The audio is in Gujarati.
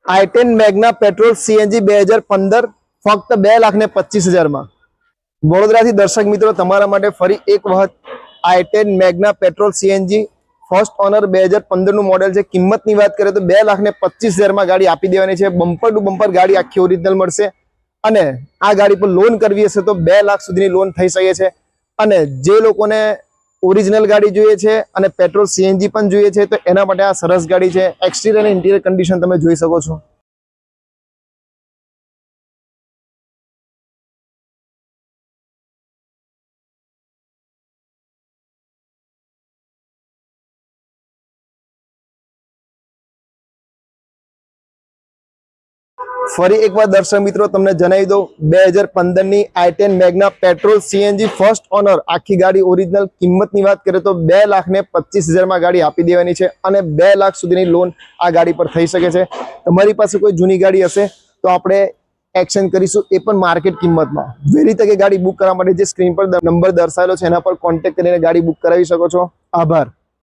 i10 મેગ્ના પેટ્રોલ સીએનજી 2015 ફક્ત 2,25,000 માં। વડોદરાથી દર્શક મિત્રો તમારા માટે ફરી એક વખત i10 Magna petrol CNG first honour 2015 નું મોડેલ છે। કિંમતની વાત કરીએ તો 2,25,000 માં ગાડી આપી દેવાની છે। બમ્પર ટુ બમ્પર ગાડી આખી ઓરિજિનલ મળશે અને આ ગાડી પર લોન કરવી હશે તો 2 લાખ સુધીની લોન થઈ શકે છે। અને જે લોકોને ઓરિજિનલ ગાડી જોઈએ છે અને પેટ્રોલ સીએનજી પણ જોઈએ છે તો એના માટે આ સરસ ગાડી છે। એક્સટીરિયર અને ઇન્ટિરિયર કન્ડિશન તમે જોઈ શકો છો। ફરી એકવાર દર્શક મિત્રો તમને જણાવી દઉં 2015 ની i10 Magna petrol CNG first honour આખી ગાડી ઓરિજિનલ। કિંમતની વાત કરીએ તો 2,25,000 માં ગાડી આપી દેવાની છે અને 2 લાખ સુધીની લોન આ ગાડી પર થઈ શકે છે। તમારી પાસે કોઈ જૂની ગાડી હશે તો આપણે એક્સચેન્જ કરીશું, એ પણ માર્કેટ કિંમતમાં। વહેલી તકે ગાડી બુક કરવા માટે જે સ્ક્રીન પર નંબર દર્શાવેલો છે એના પર કોન્ટેક્ટ કરીને ગાડી બુક કરાવી શકો છો। આભાર।